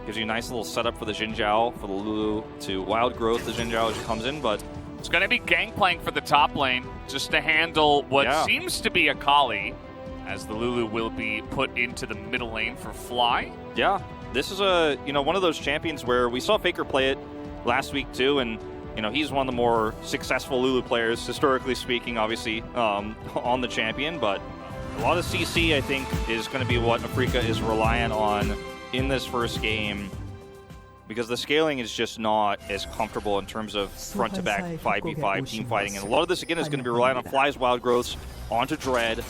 Gives you a nice little setup for the Xin Zhao, for the Lulu to wild growth the Xin Zhao as she comes in, but it's going to be Gangplank for the top lane, just to handle what seems to be a Kali, as the Lulu will be put into the middle lane for Fly. Yeah, this is one of those champions where we saw Faker play it last week too, and he's one of the more successful Lulu players, historically speaking, obviously, on the champion, but a lot of CC, I think, is going to be what Afreeca is reliant on in this first game, because the scaling is just not as comfortable in terms of front-to-back 5v5 team fighting. And a lot of this, again, is going to be reliant on Fly's wild growths onto Dread.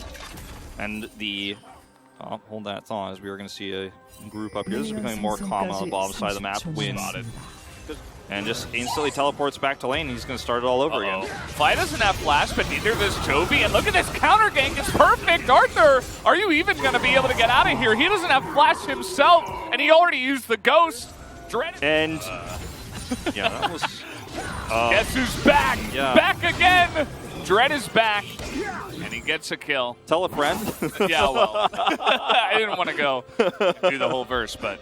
And the... Oh, hold that thought, as we were going to see a group up here. This is becoming more common on the bottom side of the map. Win. And just instantly teleports back to lane, and he's going to start it all over again. Fly doesn't have flash, but neither does Chovy. And look at this counter gank. It's perfect. Arthur, are you even going to be able to get out of here? He doesn't have flash himself, and he already used the ghost. Dread. And yeah, that was... Guess who's back? Yeah. Back again. Dread is back, and he gets a kill. Tell a friend. Yeah, well, I didn't want to go do the whole verse, but,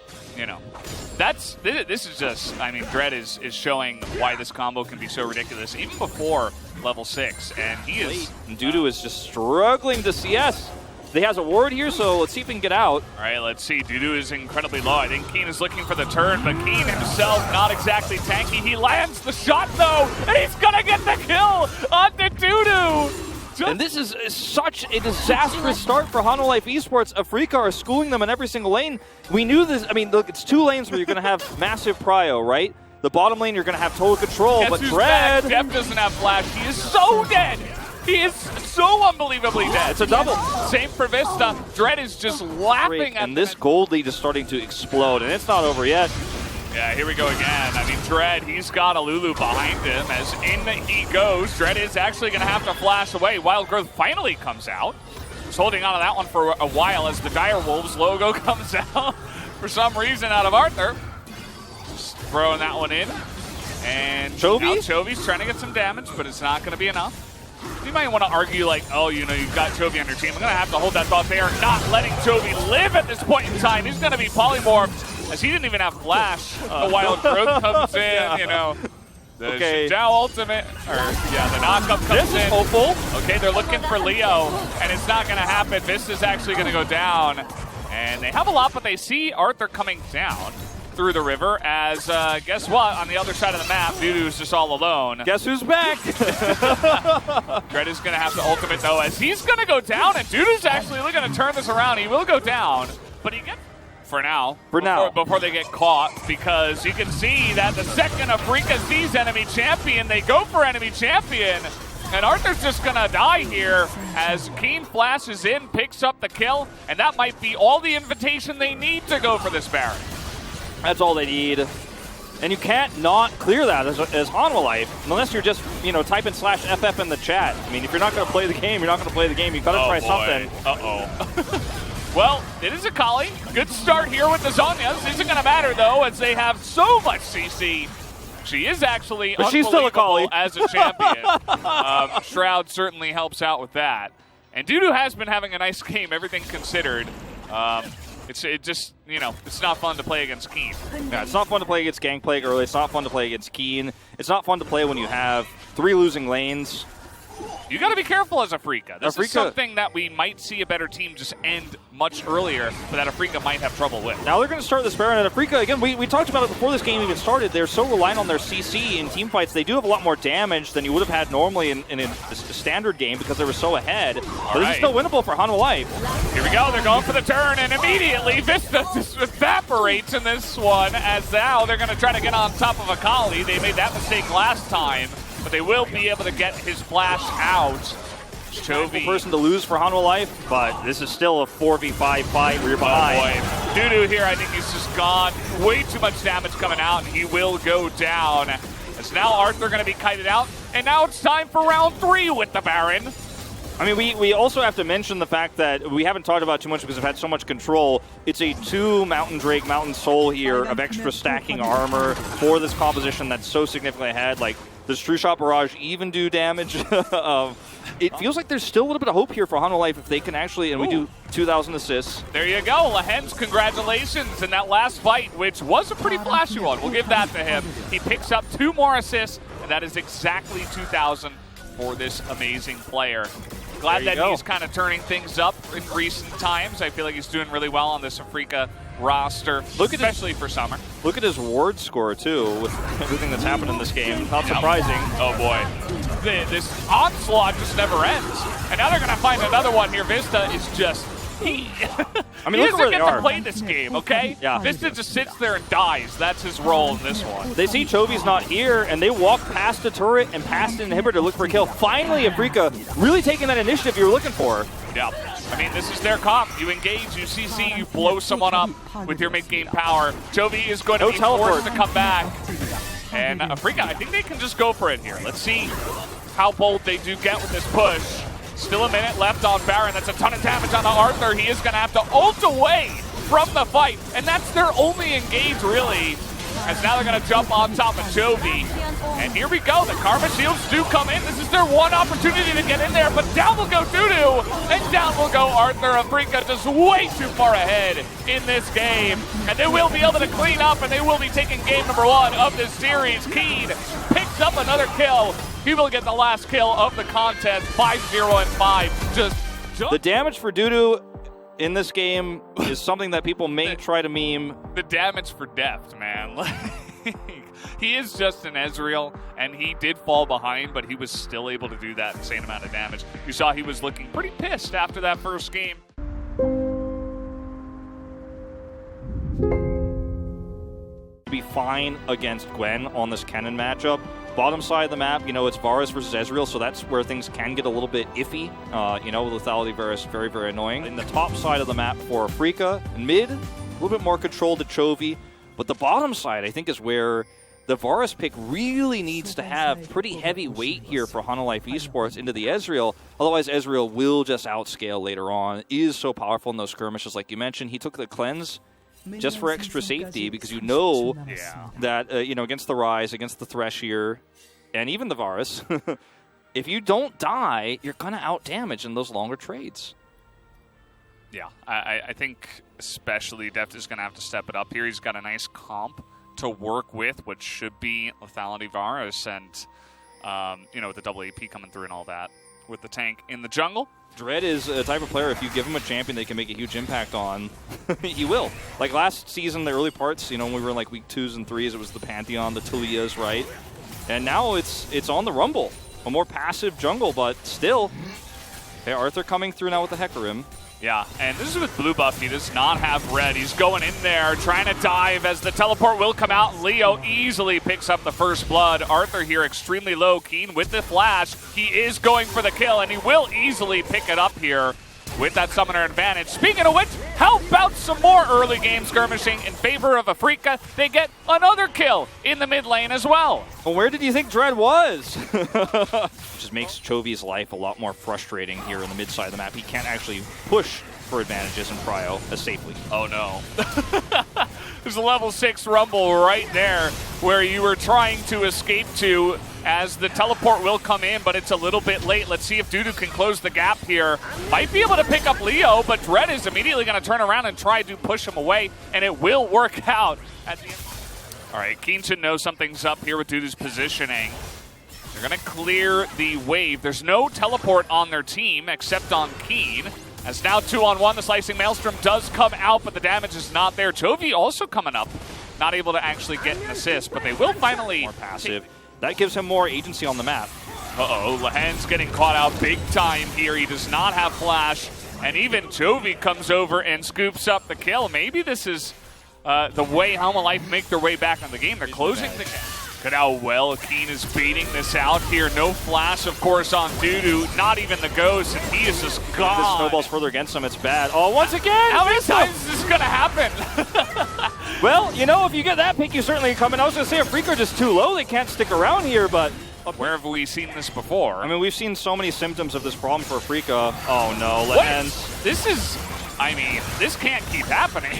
this is just, Dread is showing why this combo can be so ridiculous, even before level 6, and he is... Dudu is just struggling to CS. He has a ward here, so let's see if he can get out. All right, let's see. Dudu is incredibly low. I think Keen is looking for the turn, but Keen himself not exactly tanky. He lands the shot, though, and he's going to get the kill onto Dudu. And this is such a disastrous start for Hanwha Life Esports. Afreeca are schooling them in every single lane. We knew this. Look, it's 2 lanes where you're going to have massive prio, right? The bottom lane, you're going to have total control, Guess but who's Dread... back? Jeff doesn't have flash. He is so dead. He is so unbelievably dead. It's a double. Same for Vista. Dread is just laughing at And this gold lead is starting to explode, and it's not over yet. Yeah, here we go again. Dread, he's got a Lulu behind him. As in he goes. Dread is actually going to have to flash away. Wild Growth finally comes out. He's holding on to that one for a while as the Dire Wolves logo comes out for some reason out of Arthur. Just throwing that one in. And Chovy? Now Chovy's trying to get some damage, but it's not going to be enough. You might want to argue like, you've got Chovy on your team. I'm going to have to hold that thought there. Not letting Chovy live at this point in time. He's going to be polymorphed, as he didn't even have flash. The Wild Growth comes in, The Xin Zhao ultimate, the knockup comes in. This is hopeful. Okay, they're looking for Leo, and it's not going to happen. Vista's actually going to go down. And they have a lot, but they see Arthur coming down through the river as, guess what? On the other side of the map, Dudu's just all alone. Guess who's back? Dread is going to have to ultimate, though, as he's going to go down, and Dudu's actually going to turn this around. He will go down, but he gets... For now. Before they get caught, because you can see that the second Afreeca sees enemy champion, they go for enemy champion. And Arthur's just going to die here as Keen flashes in, picks up the kill, and that might be all the invitation they need to go for this Baron. That's all they need. And you can't not clear that as Hanwha Life, unless you're just, typing /FF in the chat. If you're not going to play the game, you're not going to play the game. You've got to try something. Uh-oh. Well, it is a Kali. Good start here with the Zhonya's. Isn't going to matter, though, as they have so much CC. She is actually she's still a Kali as a champion. Shroud certainly helps out with that. And Dudu has been having a nice game, everything considered. It's not fun to play against Keen. Yeah, it's not fun to play against Gangplank early. It's not fun to play against Keen. It's not fun to play when you have 3 losing lanes. You got to be careful as Afreeca. This is something that we might see a better team just end much earlier, but that Afreeca might have trouble with. Now they're going to start this Baron, and Afreeca, again, we talked about it before this game even started. They're so reliant on their CC in team fights. They do have a lot more damage than you would have had normally in a standard game because they were so ahead. But this is still winnable for Hanwha Life. Here we go. They're going for the turn, and immediately Vista just evaporates in this one, as now they're going to try to get on top of a Kali. They made that mistake last time, but they will be able to get his flash out. Chovy. Person to lose for Hanwha Life, but this is still a 4v5 fight where you're behind. Dudu here, I think he's just gone. Way too much damage coming out, and he will go down. As now Arthur going to be kited out, and now it's time for round 3 with the Baron. We also have to mention the fact that we haven't talked about too much because we've had so much control. It's a 2 Mountain Drake, Mountain Soul here of extra stacking armor for this composition that's so significantly ahead. Does True Shot Barrage even do damage? it feels like there's still a little bit of hope here for Hanwha Life if they can actually, and we do 2,000 assists. There you go. Lahen's congratulations in that last fight, which was a pretty flashy one. We'll give that to him. He picks up 2 more assists, and that is exactly 2,000 for this amazing player. Glad that he's kind of turning things up in recent times. I feel like he's doing really well on this Afrika roster, especially for summer. Look at his ward score, too, with everything that's happened in this game. Not surprising. Oh, boy. This onslaught just never ends. And now they're going to find another one here. Vista is just... He doesn't get to play this game, okay? Yeah. Vista just sits there and dies. That's his role in this one. They see Chovy's not here, and they walk past the turret and past an inhibitor to look for a kill. Finally, Afrika really taking that initiative you were looking for. Yeah. I mean, this is their comp. You engage, you CC, you blow someone up with your mid-game power. Chovy is going to be forced to come back. And Afrika, I think they can just go for it here. Let's see how bold they do get with this push. Still a minute left on Baron. That's a ton of damage on the Arthur. He is going to have to ult away from the fight. And that's their only engage, really. As now they're going to jump on top of Chovy. And here we go. The Karma Shields do come in. This is their one opportunity to get in there. But down will go Dudu. And down will go Arthur. Afrika just way too far ahead in this game. And they will be able to clean up. And they will be taking game number 1 of this series. Keen picks up another kill. He will get the last kill of the contest. 5-0 and 5. Just the damage for Dudu in this game is something that people may try to meme. The damage for depth, man. He is just an Ezreal, and he did fall behind, but he was still able to do that insane amount of damage. You saw he was looking pretty pissed after that first game. Be fine against Gwen on this Kennen matchup. Bottom side of the map, it's Varus versus Ezreal, so that's where things can get a little bit iffy. Lethality Varus, very, very annoying. In the top side of the map for Afrika, mid, a little bit more control to Chovy. But the bottom side, I think, is where the Varus pick really needs to have pretty heavy weight here for Hanwha Life Esports into the Ezreal. Otherwise, Ezreal will just outscale later on. Is so powerful in those skirmishes, like you mentioned. He took the cleanse just for extra safety, because that, against the Rise, against the Thresh here, and even the Varus, if you don't die, you're going to out-damage in those longer trades. Yeah, I think especially Deft is going to have to step it up here. He's got a nice comp to work with, which should be Lethality Varus, and, with the double AP coming through and all that, with the tank in the jungle. Dread is a type of player, if you give him a champion they can make a huge impact on, he will. Like last season, the early parts, when we were in like week 2s and 3s, it was the Pantheon, the Tulias, right? And now it's on the Rumble. A more passive jungle, but still. Hey, Arthur coming through now with the Hecarim. Yeah, and this is with blue buff. He does not have red. He's going in there, trying to dive as the teleport will come out. Leo easily picks up the first blood. Arthur here extremely low. Keen with the flash. He is going for the kill, and he will easily pick it up here with that summoner advantage. Speaking of which, how about some more early game skirmishing in favor of Afrika? They get another kill in the mid lane as well. Well, where did you think Dread was? Just makes Chovy's life a lot more frustrating here in the mid side of the map. He can't actually push for advantages in Prio as safely. Oh no. There's a level 6 Rumble right there where you were trying to escape to, as the teleport will come in, but it's a little bit late. Let's see if Dudu can close the gap here. Might be able to pick up Leo, but Dread is immediately going to turn around and try to push him away, and it will work out at the end. All right, Keen should know something's up here with Dudu's positioning. They're going to clear the wave. There's no teleport on their team except on Keen. As now 2-on-1, the Slicing Maelstrom does come out, but the damage is not there. Chovy also coming up, not able to actually get an assist, but they will finally... More passive. That gives him more agency on the map. Uh-oh, Lahen's getting caught out big time here. He does not have flash, and even Chovy comes over and scoops up the kill. Maybe this is the way Hanwha Life make their way back in the game. They're closing the gap. Look at how well Keen is baiting this out here. No flash, of course, on Dudu. Not even the ghost, and he is just gone. This snowball's further against him. It's bad. Oh, once again! How many times is this going to happen? Well, if you get that pick, you certainly come in. I was going to say, if Afrika are just too low, they can't stick around here, but... Where have we seen this before? I mean, we've seen so many symptoms of this problem for Afrika. Oh, no. This is... this can't keep happening.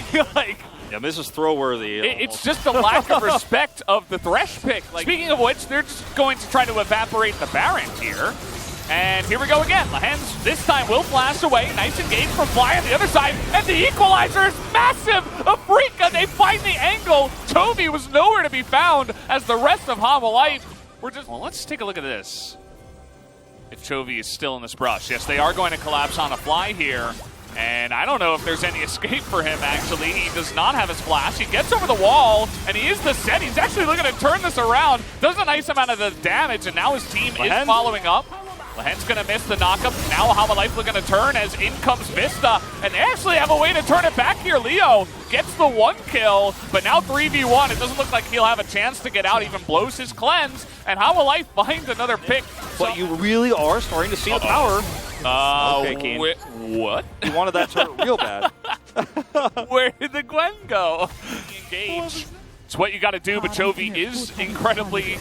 Yeah, this is throw-worthy. It's just the lack of respect of the Thresh pick. Speaking of which, they're just going to try to evaporate the Baron here. And here we go again. Lahens this time will flash away. Nice engage from Fly on the other side. And the equalizer is massive. Afrika, they find the angle. Chovy was nowhere to be found as the rest of Life. Well, let's take a look at this. If Chovy is still in this brush. Yes, they are going to collapse on a Fly here. And I don't know if there's any escape for him, actually. He does not have his flash. He gets over the wall, and he is the set. He's actually looking to turn this around. Does a nice amount of the damage, and now his team is following up. Lahen's going to miss the knockup. Now Life looking to turn as in comes Vista. And they actually have a way to turn it back here. Leo gets the 1 kill, but now 3v1. It doesn't look like he'll have a chance to get out. Even blows his cleanse. And Life finds another pick. But you really are starting to see the power. Okay, Keen. What? You wanted that turret real bad. Where did the Gwen go? Engage. It's what you got to do, but Chovy is incredibly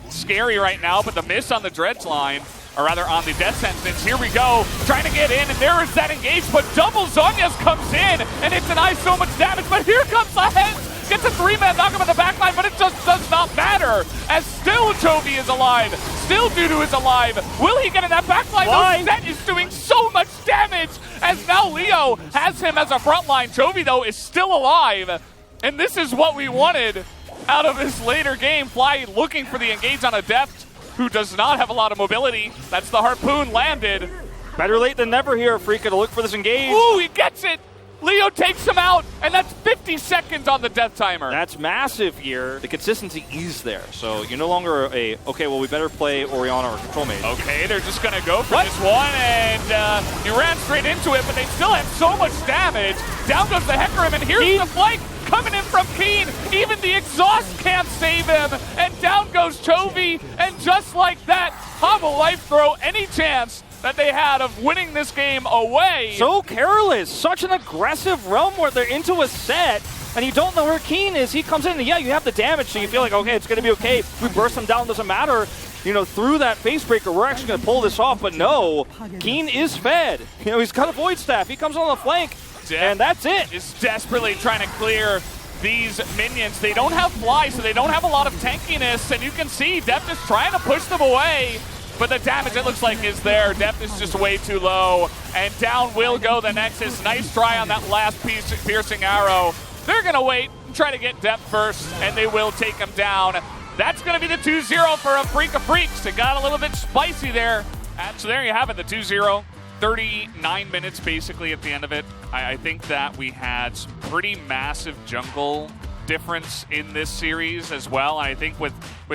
scary right now. But the miss on the Dredge line, or rather on the death sentence. Here we go, trying to get in, and there is that engage, but double Zhonya's comes in, and it denies so much damage, but here comes Lahens, gets a 3-man knockup in the backline, but it just does not matter, as still Chovy is alive, still Dudu is alive. Will he get in that backline? No, Zet is doing so much damage, as now Leo has him as a frontline. Chovy, though, is still alive, and this is what we wanted out of this later game. Fly looking for the engage on Adept, who does not have a lot of mobility. That's the harpoon landed. Better late than never here, Afrika, to look for this engage. Ooh, he gets it! Leo takes him out, and that's 50 seconds on the death timer. That's massive here. The consistency is there, so you're no longer okay, well, we better play Orianna or Control Mage. Okay, they're just going to go for this one, and he ran straight into it, but they still have so much damage. Down goes the Hecarim, and here's the flank coming in from Keen. Even the exhaust can't save him, and down goes Chovy, and just like that, Life throw any chance that they had of winning this game away. So careless. Such an aggressive realm where they're into a set, and you don't know where Keen is. He comes in, and yeah, you have the damage, so you feel like, okay, it's going to be okay. We burst them down, doesn't matter. You know, through that face breaker, we're actually going to pull this off, but no. Keen is fed. You know, he's got a Void Staff. He comes on the flank, and that's it. Is desperately trying to clear these minions. They don't have Fly, so they don't have a lot of tankiness, and you can see Depth is trying to push them away. But the damage, it looks like, is there. Depth is just way too low. And down will go the Nexus. Nice try on that last piercing arrow. They're going to wait and try to get Depth first, and they will take him down. That's going to be the 2-0 for Afrika Freaks. It got a little bit spicy there. And so there you have it, the 2-0. 39 minutes basically at the end of it. I think that we had some pretty massive jungle difference in this series as well. I think with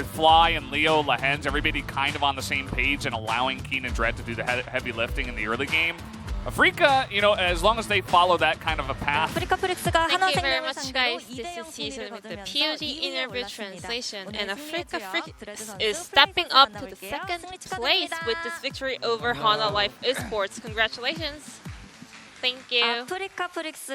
Fly and Leo, Lahens, everybody kind of on the same page and allowing Keen and Dread to do the heavy lifting in the early game. Afrika, you know, as long as they follow that kind of a path. Thank you very much, guys. This is Season with the POG interview translation, and Afrika Freaks is stepping up to the second place with this victory over Life Esports. Congratulations. Thank you. Afrika Freaks,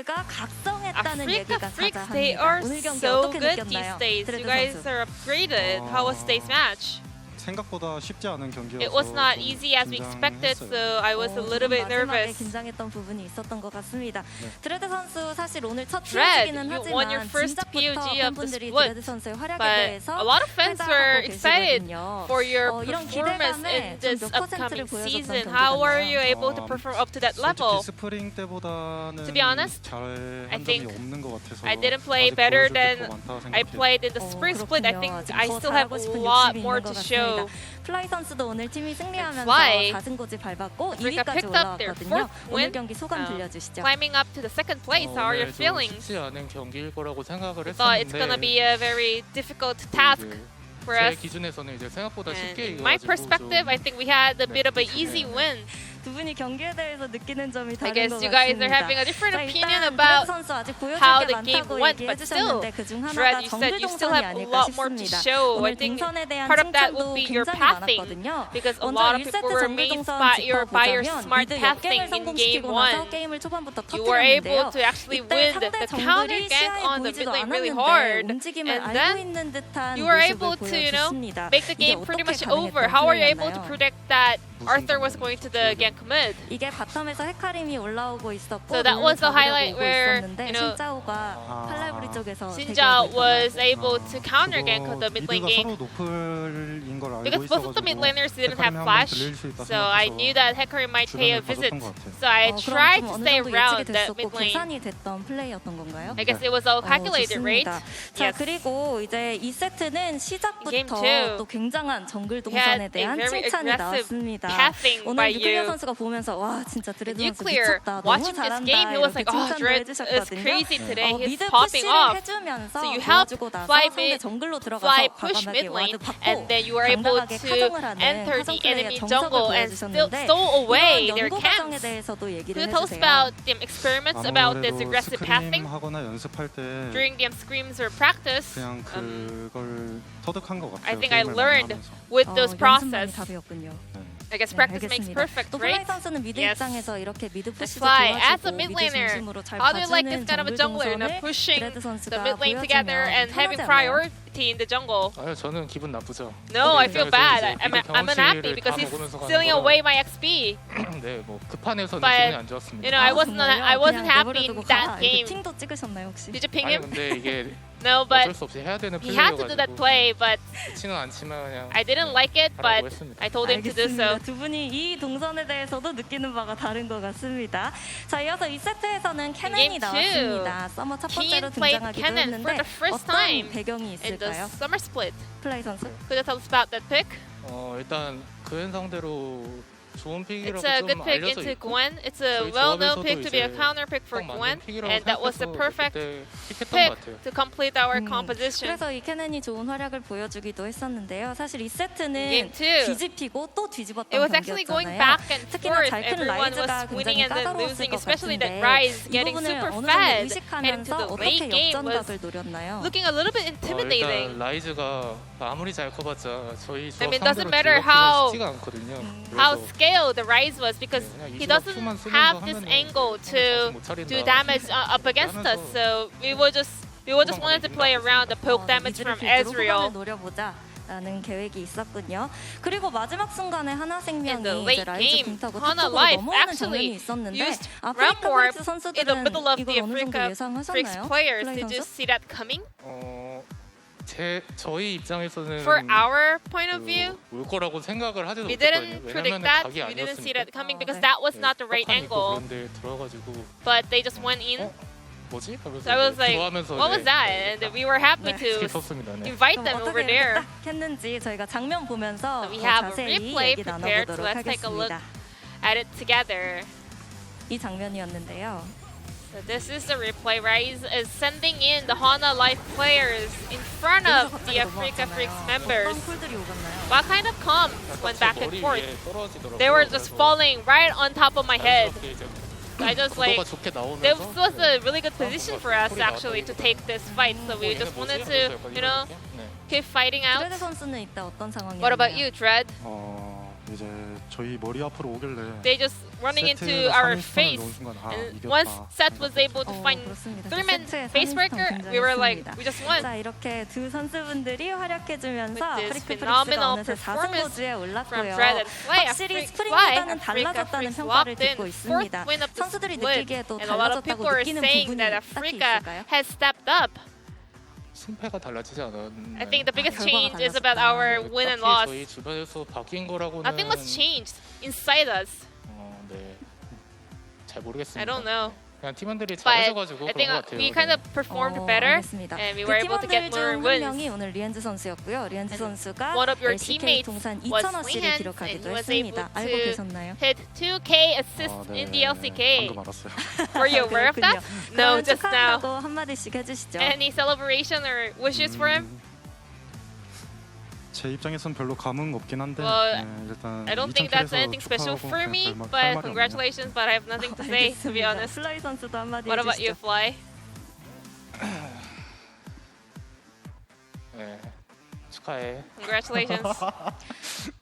they are so good these days. You guys are upgraded. How was today's match? 생각보다 쉽지 않은 경기여서 It was not easy as we expected, so I was a little bit nervous. 긴장했던 부분이 있었던 것 같습니다. 드레드 선수 사실 오늘 첫 Dread, 팀이기는 you won your 하지만 first 진작부터 POG of the 팬분들이 split, 드레드 선수의 활약에 but 대해서 a lot of fans were excited 계시거든요. for your 이런 performance in 기대감에 this 좀 몇 upcoming 퍼센트를 season. 보여줬던 How were you 경기였나요? able to perform up to that level? 솔직히 스프링 때보다는 To be honest, 잘한 I 점이 think 없는 것 같아서 I didn't play 아직 better 보여줄 게 than 더 많다고 I 생각해요. played in the spring split. I think 그렇군요. I 더 still have 잘하고 a 싶은 lot 욕심이 more 있는 to 것 show. 같습니다. 플라이 선수도 오늘 팀이 승리하면서 Fly. 4승고지 밟았고 Afrika 2위까지 picked up their 올라왔거든요. fourth 오늘 win, 경기 소감 들려주시죠. climbing up to the second place. How are your 오늘 좀 feelings? 쉽지 않은 경기일 거라고 생각을 Thought it's gonna 했었는데 be a very difficult task for 제 us. 기준에서는 이제 생각보다 And 쉽게 in my 이겨가지고 perspective, 좀 I think we had a bit of an easy win. 두 분이 경기에 대해서 느끼는 점이 I 다른 guess 것 you guys are 같습니다. having a different 자, opinion 일단 about 드레드 선수 아직 보여줄 how 게 the game 많다고 went, 얘기해 but still, 주셨는데 그중 하나가 Dread, you said 정글 you still 동선이 have a 아닐까 lot more to 싶습니다. show. I 오늘 think 동선에 대한 part of that 칭찬도 would be your 굉장히 pathing, 많았거든요. because a 먼저 lot of 1세트 people were 정글 amazed 동선 by your 짚어보자면 smart 미드 pathing 역갱을 in game 성공시키고 나서 1. 게임을 초반부터 You were able 터뜨렸는데요. to actually 이때 win 상대 the counter 정글이 gank 시야에 on the 보이지도 mid lane really 않았는데 hard, 움직임을 and 알고 then 있는 듯한 you were 모습을 able to, you know, 보여줬습니다. make the 이게 game pretty 어떻게 much over. 가능했던 How are you able to 플레이였나요? predict that Arthur was going to the gank mid. 이게 바텀에서 헤카림이 올라오고 있었고 So that was the highlight where, 있었는데, you know, 신짜오가 팔라이브리 쪽에서 Sinja was able to counter gank the mid lane 미드가 game. 서로 노플인 걸 알고 Because both of the mid laners didn't have 헤카림이 flash, 한번 들릴 수 있다 so I 생각해서 knew that Hecarim might pay a 주변을 visit. 봐줬던 것 같아요. So I tried to 그럼 stay 어느 정도 around 예측이 that 됐었고 mid lane. 계산이 됐던 플레이였던 건가요? I guess it was all calculated, right? 좋습니다. 자, Yes. 그리고 이제 이 세트는 Game 시작부터 two. 또 굉장한 정글 We had 동선에 a 대한 very 칭찬이 aggressive 나왔습니다. pathing by 오늘 뉴클리어 you. 선수가 보면서 와 진짜 드레드 선수 Nuclear, 미쳤다, 너무 watching this 잘한다 game, he was 이렇게 like, oh, 칭찬도 Dread is 해주셨거든요. crazy today. He's 미드 popping 푸시를 off. 해주면서 So you help 도와주고 나서 fly 상대 mid, 정글로 fly 들어가서 push 과감하게 mid lane, 와드 받고 and then you were able 당당하게 to 카정을 하는 enter 카정 the 플레이의 enemy 정석을 jungle and 보여주셨는데 stole away 이런 their 연구 과정에 camps. 대해서도 얘기를 Could you tell us 해주세요. about the experiments about this 아무래도 aggressive pathing 스크림 하거나 연습할 때 during the screams or practice? 그냥 그걸 터득한 것 같아요. I think I 게임을 많이 learned 하면서. with those 연습만이 process. 답이었군요. I guess 네, practice makes 알겠습니다. perfect, 또 플라이 right? 선수는 미드 Yes. 입장에서 이렇게 미드 That's 푸시도 why, as a 도와주고 mid 미드 laner, 중심으로 잘 how do you like this 봐주는 kind of a 정글 jungler, you know, 동선을 pushing 드레드 선수가 the mid lane 보여주면 together and having 편하지 않나요? priority in the jungle? 아유 저는 기분 나쁘죠. No, I feel bad. 이제 I'm unhappy 경험치를 because 다 he's 먹으면서 가는 stealing 거라. away my XP. 네, 뭐 급한에서는 But, 기분이 안 좋았습니다. You know, I wasn't 정말요? I wasn't 그냥 happy 내버려두고 in that 가라. game. 이렇게 핑도 찍으셨나요 혹시? Did you ping 아니 him? 근데 이게 No, but 어쩔 수 없이 해야 되는 he had to do that 플레이여가지고 play, but 좋지는 않지만 그냥 I didn't like it, but 하라고 했습니다. I told him to do so. 알겠습니다. 두 분이 이 동선에 대해서도 느끼는 바가 다른 것 같습니다. 자, 이어서 이 세트에서는 캐넨이 Game two. 나왔습니다. 서머 첫 번째로 Keane played 등장하기도 Cannon for 했는데 the first 어떤 time 배경이 in the 있을까요? summer split. 플라이 선수? Could you tell us about that pick? 일단 그엔 상대로 좋은 픽이라고 It's a 좀 good pick 알려져 into 있고 Gwen. It's a 저희 well-known 조합에서도 pick to be a 이제 counter pick for 딱 맞는 Gwen, 픽이라고 and that was the 생각해서 perfect 그때 픽했던 pick 것 같아요. to complete our composition. 그래서 이 캐넨이 좋은 활약을 보여주기도 했었는데요. 사실 이 세트는 Game two. 뒤집히고 또 뒤집었던 It was actually going 경기였잖아요. back and 특히나 forth. 잘 큰 Everyone was 라이즈가 winning 굉장히 and then 까다로웠을 losing, 것 especially that 같은데 Rise 이 getting 부분을 super 어느 정도 fed heading to 의식하면서 the 어떻게 late game was 역전각을 노렸나요? looking a little bit intimidating. 일단 라이즈가 아무리 잘 커봤자 저희 조합 I mean, doesn't 상대로 matter 딜러기가 how- 쉽지가 않거든요. How 그래서 scaled the Rise was because 그냥 he 이즈가 doesn't 큐만 쓰면서 have this 하면은 angle 정신 to 못 차린다. do damage up against us. So we were just wanted to play around the poke damage 미드를 from 빌드로 Ezreal. 후반을 노려보자라는 계획이 있었군요. 그리고 마지막 순간에 In the 하나생명이 이제 late 라이즈 game, 궁타고 Hana 탑쪽으로 Life 넘어오는 장면이 actually 있었는데 used 아프리카 Ramp Warp 프릭스 in the 선수들은 middle of 이걸 the 어느 정도 Africa Freaks 예상하셨나요? players. 플레이 Did you 선수? see that coming? 저희 입장에서는 For our point of view, 올 거라고 생각을 하지도 we 못했거든요. didn't predict that. We didn't see that coming because that was not the right angle. 그런데 들어가지고 But they just went in. 뭐지? 하면서 So I was 이제 like, 좋아하면서 what was 이제 that? And we were happy 네. to 썼습니다. 네. invite 그럼 them over 어떻게 there. 이렇게 딱 했는지 저희가 장면 보면서 So we 더 have a 자세히 replay 얘기 prepared, so 나눠보도록 let's take a look 하겠습니다. at it together. 이 장면이었는데요. So this is the replay. Rise is sending in the Hana Life players in front of the Africa Freaks members. 어떤 콜들이 오갔나요? What kind of comms went back and 머리 forth? 위에 떨어지더라고요. They were just 그래서 falling right on top of my head. 자연스럽게 이제 I just 구도가 like, 좋게 나오면서 this was a really good position for us actually to take this fight. So we just wanted to, you know, keep fighting out. 드레드 선수는 이때 어떤 상황이었나요? What about you, Dread? 이제 저희 머리 앞으로 오길래 They just running into 세트에서 our 3인스턴을 face. 놓은 순간 And 이겼다 once Seth was able to find 그렇습니다. three-man 세트에 facebreaker, 3인스턴 we were like, 등장했습니다. we just won. 자, 이렇게 두 선수분들이 활약해주면서 With this 아프리카 프릭스가 phenomenal 어느새 performance 4승고지에 from 올랐고요. Dread and Flay. 확실히 Fly, 스프링보다는 Africa 달라졌다는 Freaks 평가를 locked in 듣고 fourth 있습니다. win of the 선수들이 split. 느끼기에도 And a lot of 달라졌다고 people are 느끼는 saying 부분이 that 딱히 Africa 있을까요? has stepped up. 승패가 달라지지 않았나요? I think the biggest 결과가 change is about 달라졌다. our win and 딱히 loss. 저희 주변에서 바뀐 거라고는 Nothing was changed inside us. 네. 잘 모르겠습니다. I don't know. 그냥 팀원들이 But 잘해줘가지고 I 그런 think 것 같아요. we kind of performed better, 알겠습니다. and we 그 were able to 팀원들 get more 중 한 wins. 명이 오늘 리엔즈 선수였고요. 리엔즈 선수가 One of your LCK teammates 통산 was 2000어시를 Swinhands, and 기록하기도 he was 했습니다. able 알고 to 계셨나요? hit 2K assists in the LCK. 방금 알았어요. Were you aware of that? 그렇군요. No, 그러면 just now. 축하한다고 한마디씩 해주시죠. Any celebration or wishes for him? 제 입장에선 별로 감흥 없긴 한데 Well, 일단 I don't think that's anything special 축하하고 for 그냥 me, 할 but 말이 없네요. congratulations. But I have nothing to say, to be 알겠습니다. honest. 플라이 선수도 한마디 What about you, 해주시죠. Fly? 네. 축하해. Congratulations.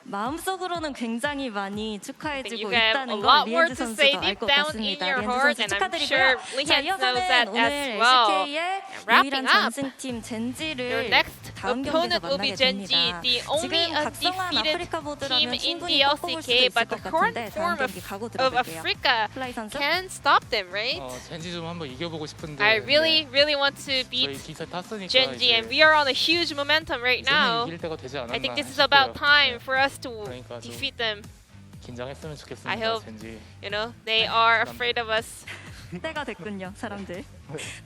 마음속으로는 굉장히 많이 축하해주고 You have a 있다는 걸 lot more 리엔즈 to say 선수도 알 deep 것 down in 같습니다. your 리엔즈 heart, 선수 and I'm 축하드리고요. sure 자, Lee knows 이어서는 that 오늘 as well. LCK의 wrapping 유일한 up. 전승팀 Your 젠지를 next 다음 경기에서 opponent will be 만나게 Genji, 됩니다. the only 지금 각성한 undefeated 아프리카 team 보드라면 in 충분히 the 꺾어볼 수도 LCK, 있을 but 것 the current 같은데 form 다음 경기 가고 of 들어볼게요. Africa 플라이 선수. can stop them, right? 젠지 좀 한번 이겨보고 싶은데. I really want to 저희 beat 기세 탔으니까 Genji, 이제 and we are on a huge momentum right 이제는 now. 이길 때가 되지 않았나 I think this is 싶어요. about time 네. for us to 그러니까 좀 defeat them. 긴장했으면 좋겠습니다. I hope. 젠지. You know, they are afraid of us. 때가 됐군요, 사람들.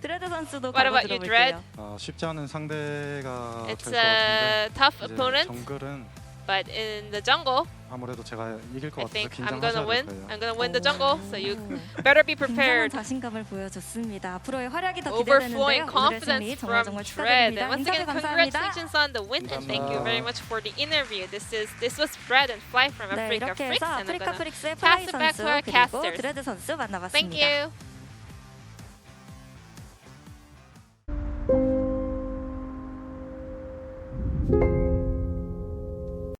드레드 선수도 What 가고 about you, Dread? 들어볼게요. 쉽지 않은 상대가 될 It's 것 a 같은데 tough 이제 opponent, 정글은 but in the jungle, 아무래도 제가 이길 것 I 같아서 think I'm 긴장하셔야 gonna 될 win. 거예요. I'm gonna win the jungle, so you 오. better be 굉장한 prepared. 자신감을 보여줬습니다. 앞으로의 활약이 더 Overflowing 기대되는데요. 오늘의 승리 confidence 정말 from 정말 Dread. 축하드립니다. And once 인터뷰 again, 감사합니다. congratulations on the win, and thank you very much for the interview. This was Dread and Fly from 네, Africa 이렇게 Fricks, 해서 and I'm 아프리카 gonna 프릭스의 pass 플라이 it back 선수 to our 그리고 casters. 드레드 선수 thank 만나봤습니다. you.